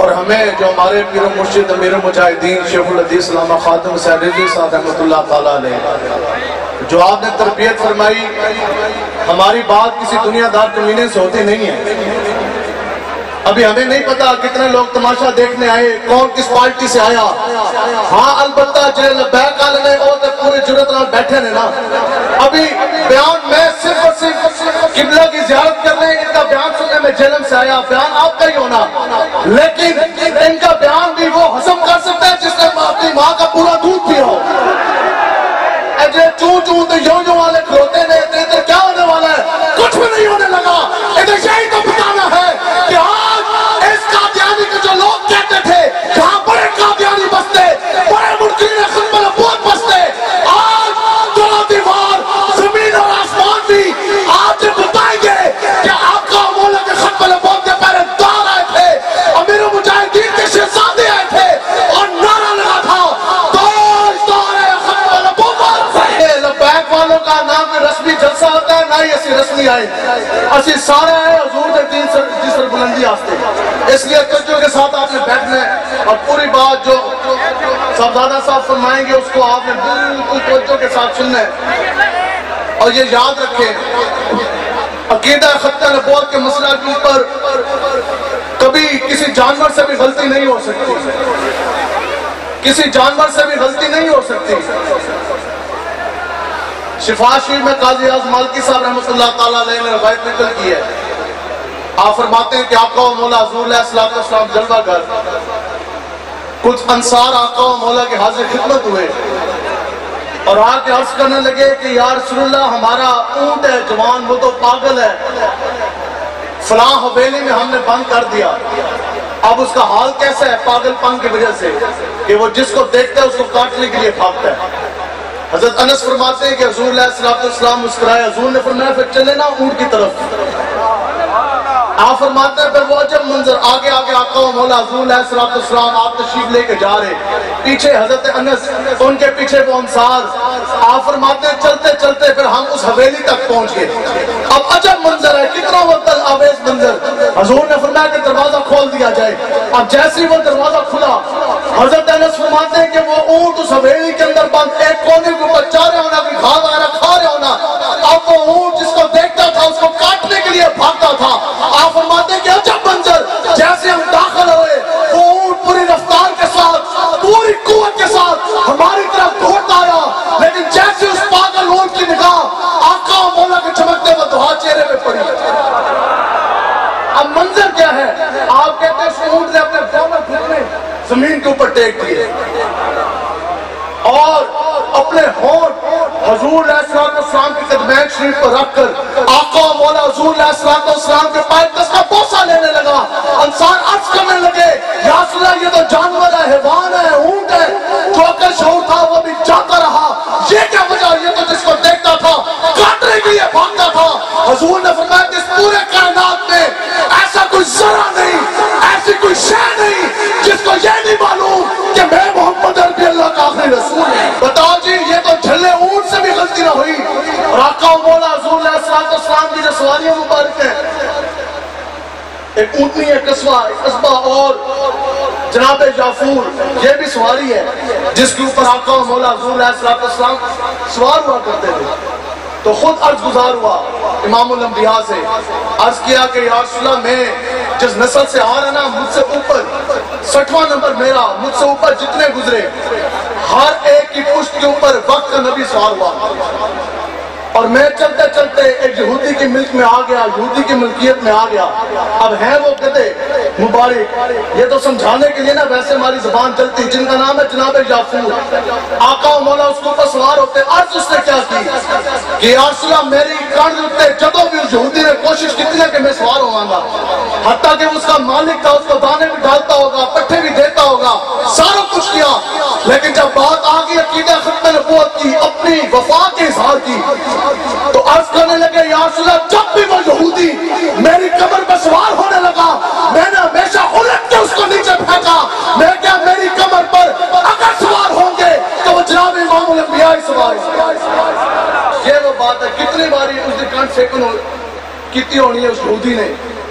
اور ہمیں جو ہمارے پیر و مرشد امیر المجاہدین شیخ الحدیث علامہ خاتم حسین رضوی صاحب رحمۃ اللہ تعالیٰ علیہ جو آپ نے تربیت فرمائی، ہماری بات کسی دنیا دار کمینے سے ہوتی نہیں ہے۔ ابھی ہمیں نہیں پتا کتنے لوگ تماشا دیکھنے آئے، کون کس پارٹی سے آیا۔ ہاں البتہ جنہیں لبیک آلے نے وہ تو پورے جرت نال بیٹھے نے نا۔ ابھی بیان میں صرف اور صرف قبلہ کی زیارت کر رہے ہیں، ان کا بیان سننے میں جہلم سے آیا، بیان آپ کا ہی ہونا، لیکن ان کا بیان بھی وہ ہضم کر سکتا ہے جس نے اپنی ماں کا پورا دودھ پیا ہو۔ جو چون چون تو یوں والے کھلوتے نے ادھر کیا ہونے والا ہے؟ کچھ بھی نہیں ہونے لگا۔ ادھر یہی تو بتانا ہے کہ آج اس قادیانی کے جو لوگ کہتے تھے جہاں بڑے قادیانی بستے، بڑے منکرین ختم نبوت بستے، آج دونوں دیوار زمین اور آسمان بھی آج بتائیں گے کہ آقا مولا کے ختم نبوت کے پہلے دار آئے تھے، امیر المجاہدین کے شہزادے آئے تھے اور نعرہ لگا تھا لبیک والوں کا نام رسمی جلسہ ہوتا ہے، نہ ہی اسی رسمی آئے، اسی سارے آئے حضور دے دین جس پر بلندی آستے، اس لیے توجہ کے ساتھ آپ نے بیٹھنا ہے اور پوری بات جو صاحبزادہ صاحب فرمائیں گے اس کو آپ نے بالکل توجہ کے ساتھ سننا ہے۔ اور یہ یاد رکھیں عقیدہ ختم نبوت کے مسئلہ کے اوپر کبھی کسی جانور سے بھی غلطی نہیں ہو سکتی، کسی جانور سے بھی غلطی نہیں ہو سکتی۔ شفا شریف میں قاضی اعظم مالکی صاحب رحمۃ اللہ تعالیٰ علیہ نے روایت نقل کی ہے، آپ فرماتے ہیں کہ آقا و مولا حضور علیہ السلام جلوہ گر کچھ انصار آقا و مولا کے حاضر خدمت ہوئے اور آ کے عرض کرنے لگے کہ یا رسول اللہ ہمارا اونٹ ہے جوان، وہ تو پاگل ہے، فلاں حویلی میں ہم نے بند کر دیا، اب اس کا حال کیسا ہے پاگل پن کی وجہ سے کہ وہ جس کو دیکھتا ہے اس کو کاٹنے کے لیے بھاگتا ہے۔ حضرت انس فرماتے ہیں کہ حضور علیہ السلام مسکرائے، حضور نے فرمایا پھر چلے نا اونٹ کی طرف۔ آپ فرماتے ہیں پھر وہ عجب منظر، آگے آگے آقا و مولا حضور علیہ السلام آپ تشریف لے کے جا رہے، پیچھے حضرت انس، ان کے پیچھے وہ انصار، آپ فرماتے ہیں چلتے چلتے پھر ہم اس حویلی تک پہنچ گئے۔ اب عجب منظر ہے، کتنا وقت آویز منظر، حضور نے فرمایا کہ دروازہ کھول دیا جائے۔ اب جیسے وہ دروازہ کھلا، حضرت انس فرماتے ہیں کہ وہ اونٹ اس حویلی کے اندر بند ایک کونے کے اوپر چا رہے ہونا، کوئی گھاس وغیرہ کھا رہے ہونا، اب وہ اونٹ جس کو دیکھتا تھا اس کو کاٹنے کے لیے بھاگتا تھا۔ آپ فرماتے ہیں کہ عجب منظر، جیسے ہم داخل ہوئے وہ اونٹ پوری رفتار کے ساتھ پوری قوت کے ساتھ ہماری طرف دوڑتا آیا، لیکن جیسے اس پاگل اونٹ کی نگاہ آقا و مولا کے چمکتے ہوئے دعا چہرے پہ پڑی۔ اب منظر کیا ہے؟ آپ کہتے ہیں اس اونٹ نے اپنے دونوں گھٹنے زمین کے اوپر ٹیک دیے اور اپنے ہونٹ حضور علیہ السلام کی قدمین شریف پر رکھ کر آقا و مولا حضور علیہ السلام کے پائے دست کا بوسہ لینے لگا۔ انصار عرض کرنے لگے یا رسول اللہ یہ تو جانور ہے، حیوان ہے، اونٹ ہے، جو اگر شعور تھا وہ بھی جاتا رہا، یہ کیا وجہ؟ یہ تو جس کو دیکھتا تھا کاٹنے کے لیے بھاگتا تھا۔ حضور نے فرمایا کہ اس پورے کائنات میں ایسا کوئی ذرہ نہیں، ایسی کوئی شے نہیں جس کو یہ نہیں معلوم کہ میں محمد عربی اللہ کا آخری رسول ہوں۔ بتاؤ جی یہ تو جھلے اونٹ سے بھی غلطی نہ ہوئی، اور آقا و مولا حضور علیہ السلام کی جو سواریاں مبارک ہیں، ایک اونٹنی ہے قصبہ اور جناب جعفور، یہ بھی سواری ہے جس کے اوپر آقا و مولا حضور علیہ السلام سوار ہوا کرتے تھے۔ تو خود عرض گزار ہوا امام الانبیاء سے، عرض کیا کہ یا رسول اللہ میں جس نسل سے آ رہا نا، مجھ سے اوپر 60واں نمبر میرا، مجھ سے اوپر جتنے گزرے ہر ایک کی پشت کے اوپر وقت کا نبی سوار ہوا، اور میں چلتے چلتے ایک یہودی کی ملک میں آ گیا، یہودی کی ملکیت میں آ گیا۔ اب ہیں وہ گدھے مبارک، یہ تو سمجھانے کے لیے نا ویسے ہماری زبان چلتی، جن کا نام ہے جناب جعفور، آقا و مولا اس کے اوپر سوار ہوتے۔ عرض اس نے کیا کی کہ یا رسول اللہ میری کان اٹھتے جدوں بھی اس یہودی نے کوشش کی تھی کہ میں سوار ہوں گا، حتیٰ کہ اس کا مالک تھا، اس کو دانے بھی ڈالتا ہوگا، پٹھے بھی دیتا ہوگا، سارا کچھ کیا، لیکن جب بات آ گئی عقیدہ ختم نبوت کی، اپنی وفا کے اظہار کی، تو عرض کرنے لگے یا رسول اللہ جب بھی وہ یہودی میری کمر پر سوار ہونے لگا، میں نے ہمیشہ الٹ کے اس کو نیچے پھینکا، میں کیا میری کمر پر اگر سوار ہوں گے تو وہ جناب امام الانبیاء سوار ہیں۔ یہ وہ بات ہے، کتنی باری اس نے کان سیکن کیتی ہونی ہے اس یہودی نے،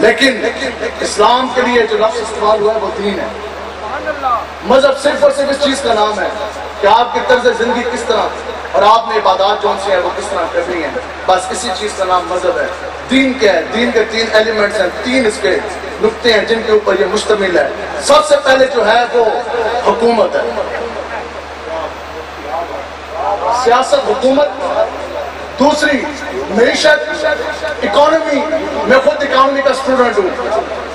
لیکن اسلام کے لیے جو لفظ استعمال ہوا ہے وہ دین ہے. مذہب صرف اور صرف اس چیز کا نام ہے کہ آپ کی طرز زندگی کس طرح اور آپ نے عبادات جو سے ہیں وہ کس طرح کرنی ہیں. بس اسی چیز کا نام مذہب ہے. دین کیا ہے؟ دین کے 3 ایلیمنٹس ہیں، 3 اس کے نقطے ہیں جن کے اوپر یہ مشتمل ہے. سب سے پہلے جو ہے وہ حکومت ہے، سیاست، حکومت. دوسری معیشت، اکانومی. میں خود اکانومی کا اسٹوڈنٹ ہوں.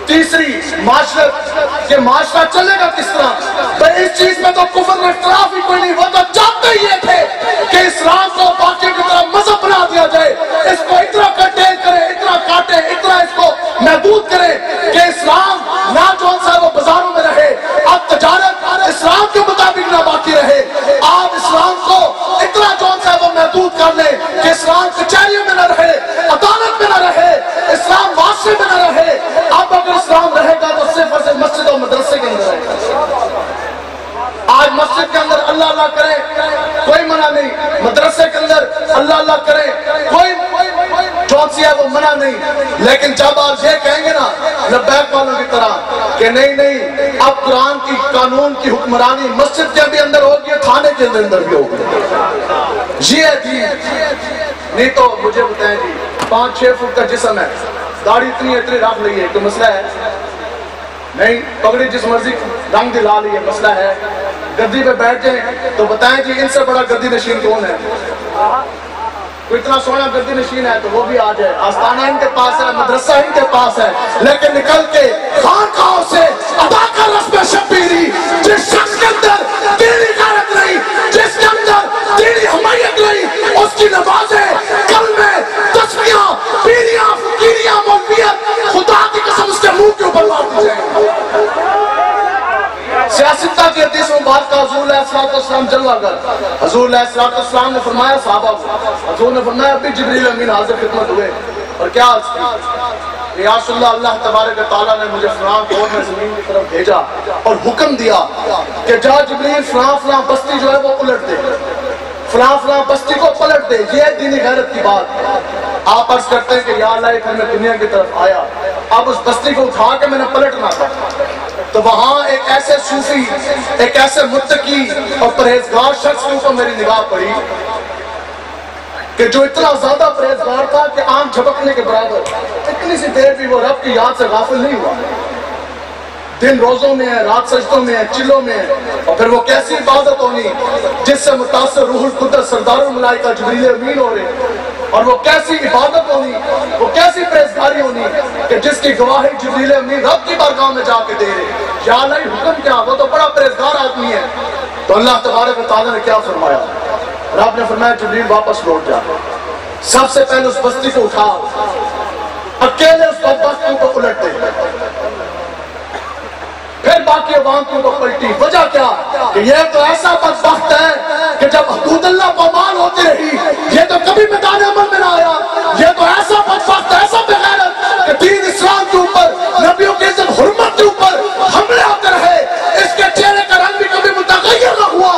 تیسری معاشرت، یہ معاشرہ چلے گا کس طرح؟ بھئی اس چیز میں تو کفر میں اختلاف ہی کوئی نہیں. وہ تو چاہتے ہی یہ تھے کہ اسلام کو باقی کی طرح مذہب بنا دیا جائے، اس کو اتنا کنٹین کرے، اتنا کاٹے، اتنا اس کو محدود کرے کہ اسلام نہ جو ہے وہ بازاروں میں رہے. اب تجارت اسلام کے مطابق نہ باقی رہے. آپ اسلام کو اتنا جو ہے وہ محدود کر لیں کہ اسلام کچہریوں میں نہ رہے، عدالت میں نہ رہے، اسلام معاشرے میں نہ رہے. اب اگر اسلام رہے گا تو صرف اور صرف مسجد اور مدرسے کے اندر رہے گا. آج مسجد کے اندر اللہ اللہ کرے کوئی منع نہیں، مدرسے کے اندر اللہ اللہ کرے کوئی جو ہے وہ منع نہیں. لیکن جب آپ یہ کہیں گے نا لبیک والوں کی طرح کہ نہیں نہیں اب قرآن کی قانون کی حکمرانی مسجد کے بھی اندر ہوگی، تھانے کے اندر بھی ہوگی، یہ ہے دین. نہیں تو مجھے بتائیں جی 5-6 فٹ کا جسم ہے، داڑھی اتنی رکھ لی ہے، کوئی مسئلہ ہے؟ نہیں. پگڑی جس مرضی رنگ دلا لی ہے، مسئلہ ہے؟ گدی پہ بیٹھ جائیں تو بتائیں جی ان سے بڑا گدی نشین کون ہے؟ کوئی اتنا سونا گدی نشین ہے تو وہ بھی آ جائے. آستانہ ان کے پاس ہے، مدرسہ ان کے پاس ہے، لیکن نکل کے خانقاہوں سے ادا کر رسم شبیری. جس شخص کے اندر دینی غیرت نہیں، جس کے اندر دینی حمایت نہیں، اس کی نمازیں، کلمے، تسبیحاں، پیریاں، فقیریاں، مولویت خدا کی قسم اس کے منہ کے اوپر مار دی جائے. سیاستہ کی حدیث مبارکہ حضور علیہ السلام جلوہ گر. حضور علیہ السلام نے فرمایا صحابہ کو، حضور نے فرمایا ابھی جبریل امین حاضر خدمت ہوئے اور کیا عرض کی؟ یا رسول اللہ، اللہ تبارک و تعالیٰ نے مجھے فلاں دور میں زمین کی طرف بھیجا اور حکم دیا کہ جا جبریل فلاں بستی جو ہے وہ پلٹ دے، فلاں بستی کو پلٹ دے. یہ ہے دینی غیرت کی بات. آپ عرض کرتے ہیں کہ یا اللہ پھر میں دنیا کی طرف آیا، اب اس بستی کو اٹھا کے میں نے پلٹنا تھا. تو وہاں ایک ایسے صوفی، ایک ایسے متقی اور پرہیزگار شخص کے اوپر میری نگاہ پڑی کہ جو اتنا زیادہ پرہیزگار تھا کہ آنکھ جھپکنے کے برابر، اتنی سی دیر بھی وہ رب کی یاد سے غافل نہیں ہوا. دن روزوں میں ہے، رات سجدوں میں ہے، چلوں میں ہے. اور پھر وہ کیسی عبادت ہونی جس سے متاثر روح القدس سردار الملائکہ جبریل امین ہو رہے، اور وہ کیسی عبادت ہونی، وہ کیسی پرہیزگاری ہونی کہ جس کی گواہی جبریل امین رب کی بارگاہ میں جا کے دے رہے. یا اللہ حکم کیا، وہ تو بڑا پرہیزگار آدمی ہے. تو اللہ تبارک و تعالیٰ نے کیا فرمایا؟ رب نے فرمایا جبریل واپس لوٹ جا، سب سے پہلے اس بستی کو اٹھا، اکیلے اس بستی کو الٹ دے، پھر باقی عوام کی اوپر پلٹی. وجہ کیا کہ یہ تو ایسا بدبخت ہے کہ جب حدود اللہ پامال ہوتی رہی یہ تو کبھی میدان عمل میں نہ آیا. یہ تو ایسا بدبخت، ایسا بغیرت کہ دین اسلام کے اوپر، نبیوں کی عزت حرمت کے اوپر حملے آتے رہے. اس کے چہرے کا رنگ بھی کبھی متغیر نہ ہوا،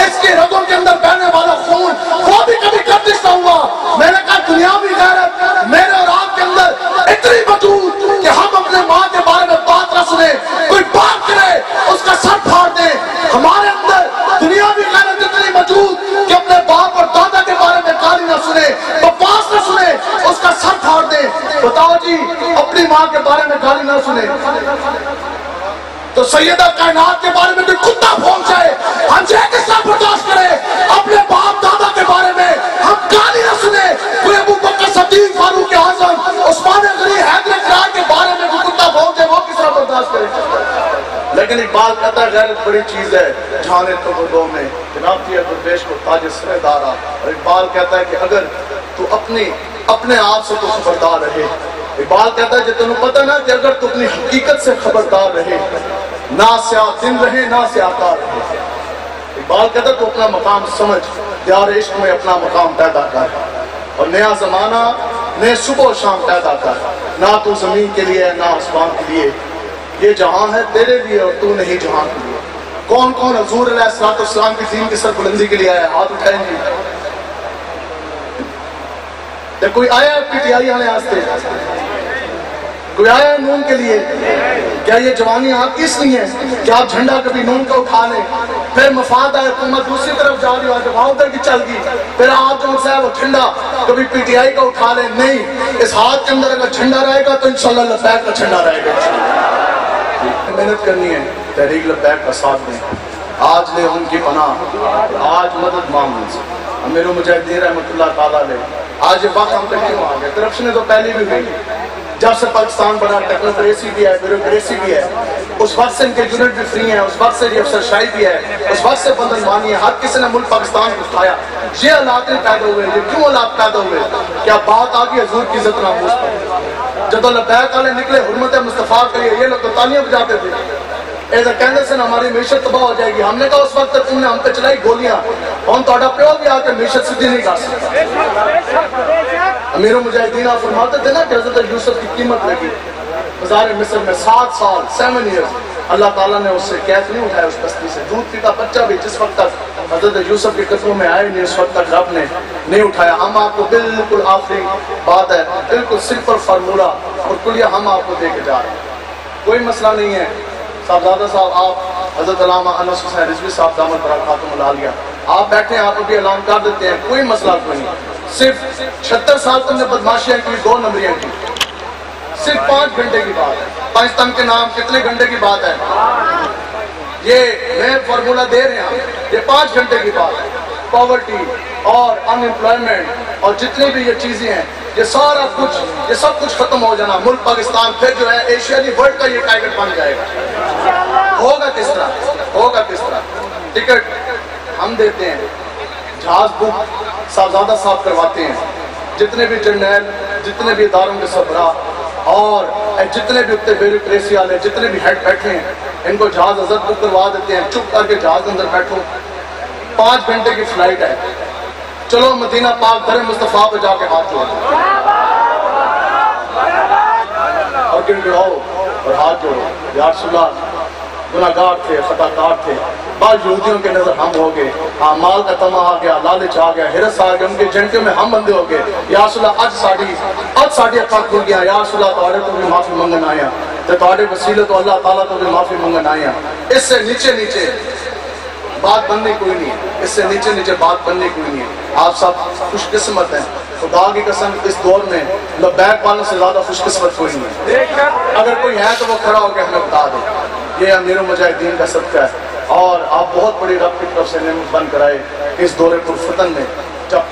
اس کی رگوں کے اندر بہنے والا خون وہ بھی کبھی گردش نہ ہوا. میں نے کہا دنیاوی غیرت میرے اور آپ کے اندر اتنی موجود کہ ہم اپنے ماں کے بارے میں بات نہ سنیں، کوئی بات کرے اس کا سر پھاڑ دیں. ہمارے اندر دنیاوی غیرت اتنی موجود کہ اپنے باپ اور دادا کے بارے میں گالی نہ سنے، بکواس نہ سنے، اس کا سر پھاڑ دیں. بتاؤ جی اپنی ماں کے بارے میں گالی نہ سنے تو سیدہ کائنات کے بارے میں کوئی کتا پھونک جائے ہم سے کس طرح برداشت کرے؟ اپنے باپ دادا کے بارے میں ہم گالی نہ سنے، کوئی ابو بکر صدیق، فاروق اعظم، عثمان غنی، حیدر کرار کے بارے میں کوئی کتا پھونک جائے، وہ کس طرح برداشت کرے؟ لیکن اقبال کہتا ہے غیرت بڑی چیز ہے جانے تو گردوں میں جناب دیا درویش کو تاج سر دارا. اور اقبال کہتا ہے کہ اگر تو اپنے آپ سے تو خبردار رہے، اقبال کہتا ہے کہ تنہوں پتہ نا کہ اگر تو اپنی حقیقت سے خبردار رہے، نہ سیاہ دن رہے نہ سیاہ کار رہے. اقبال کہتا ہے تو اپنا مقام سمجھ، دیار عشق میں اپنا مقام پیدا کر، اور نیا زمانہ نئے صبح و شام پیدا کر. نہ تو زمین کے لیے نہ آسمان کے لیے، یہ جہاں ہے تیرے لیے اور تو نہیں جہاں کے لیے. کون کون حضور علیہ السلام کی دین کی سربلندی کے لیے آیا؟ ہاتھ اٹھائیں گے. کوئی آیا ہے پی ٹی آئی آنے آستے؟ کوئی آیا ہے نون کے لیے؟ کیا یہ جوانی آپ کی اس لیے ہے کہ آپ جھنڈا کبھی نون کا اٹھا لیں، پھر مفاد ہے حکومت دوسری طرف جا رہی ہے وہاں ادھر کی چل گئی، پھر آپ جو ہے وہ جھنڈا کبھی پی ٹی آئی کا اٹھا لیں؟ نہیں، اس ہاتھ کے اندر اگر جھنڈا رہے گا تو انشاءاللہ لبیک کا جھنڈا رہے گا۔ محنت کرنی ہے، تحریک لبیک کا ساتھ دیں، آج لے ان کی پناہ، آج مدد مانگیں سے امیر المجاہدین رحمت اللہ تعالیٰ لے۔ آج یہ وقت ہم تک کیوں آ گئے؟ کرپشن تو پہلی بھی ہوئی، جب سے پاکستان بنا ٹیکنوکریسی بھی ہے، بیوروکریسی بھی ہے، اس وقت سے ان کے یونٹ بھی فری ہیں، اس وقت سے یہ افسر شاہی بھی ہے، اس وقت سے بندن مانی ہے، ہر کسی نے ملک پاکستان کو اٹھایا۔ یہ حالات نہیں پیدا ہوئے، یہ کیوں حالات پیدا ہوئے؟ کیا بات آگی حضور کی عزت ناموس پر؟ جب لبیک والے نکلے حرمت مصطفیٰ کے لیے، یہ لوگ تو تالیاں بجاتے تھے، ایسا کہنے سے ہماری معیشت تباہ ہو جائے گی۔ ہم نے کہا اس وقت تم نے ہم پہ چلائی گولیاں، ہم توڑا پیو بھی آ کے معیشت سیدھی نہیں کر سکتا۔ امیر المجاہدین آپ فرماتے تھے نا کہ حضرت یوسف کی قیمت لگی مزار مصر میں 7 سال 7 ایئرز، اللہ تعالیٰ نے اس سے قید نہیں اٹھایا، اس بستی سے دودھ پیتا بچہ بھی جس وقت تک حضرت یوسف کے قدموں میں آئے نہیں، اس وقت تک رب نے نہیں اٹھایا۔ ہم آپ کو بالکل آخری بات ہے، بالکل سمپل فارمولہ اور کلیہ ہم آپ کو دے کے جا رہے ہیں، کوئی مسئلہ نہیں ہے۔ صاحبزادہ صاحب آپ حضرت علامہ انس حسین رضوی صاحب دامت برکاتہم العالیہ آپ بیٹھے ہیں، آپ ابھی اعلان کر دیتے ہیں، کوئی مسئلہ کوئی نہیں۔ صرف 76 سال تم نے بدماشیاں کی، 2 نمبریاں کی، صرف 5 گھنٹے کی بات ہے۔ پاکستان کے نام کتنے گھنٹے کی بات ہے؟ یہ نئے فارمولہ دے رہے ہیں، یہ 5 گھنٹے کی بات ہے۔ پاورٹی اور ان امپلائمنٹ اور جتنی بھی یہ چیزیں ہیں، یہ سارا کچھ، یہ سب کچھ ختم ہو جانا، ملک پاکستان پھر جو ہے ایشیائی ورلڈ کا یہ ٹائگر بن جائے گا۔ ہوگا کس طرح؟ ہوگا کس طرح؟ ٹکٹ ہم دیتے ہیں، جہاز بک صاحبزادہ صاحب کرواتے ہیں، جتنے بھی جرنیل، جتنے بھی اداروں کے سربراہ اور جتنے بھی اتنے بیوروکریسی والے جتنے بھی ہیڈ بیٹھے ہیں، ان کو جہاز حضرت بک کروا دیتے ہیں، چپ کر کے جہاز اندر بیٹھو، 5 گھنٹے کی فلائٹ ہے، چلو مدینہ پاک در مصطفیٰ پہ جا کے ہاتھ جوڑو اور گڑگڑاؤ اور ہاتھ جوڑو، یا رسول اللہ گناہگار تھے، خطاکار تھے، بعض یہودیوں کے نظر ہم ہو گئے، مال کا تمہ آ گیا، لالچ آ گیا، ہرس آ گیا، ان کے جھنڈیوں میں ہم بندے ہو گئے، یا رسول اللہ اج ساڑی اکھاں کھل گیا، یا رسول اللہ تواڈے تو بھی معافی منگن آیا، تے تواڈے وسیلے تو اللہ تعالیٰ تو بھی معافی منگن آیا۔ اس سے نیچے نیچے بات بننی کوئی نہیں ہے، اس سے نیچے نیچے بات بننی کوئی نہیں ہے۔ آپ سب خوش قسمت ہیں، خدا کی قسم اس دور میں لبیک والوں سے زیادہ خوش قسمت کوئی نہیں ہے۔ اگر کوئی ہے تو وہ کھڑا ہو کے ہمیں بتا دے، یہ امیر المجاہدین کا صدقہ ہے، اور آپ بہت بڑی رب کی طرف سے نعمت بن کر آئے کہ اس دور پرفتن میں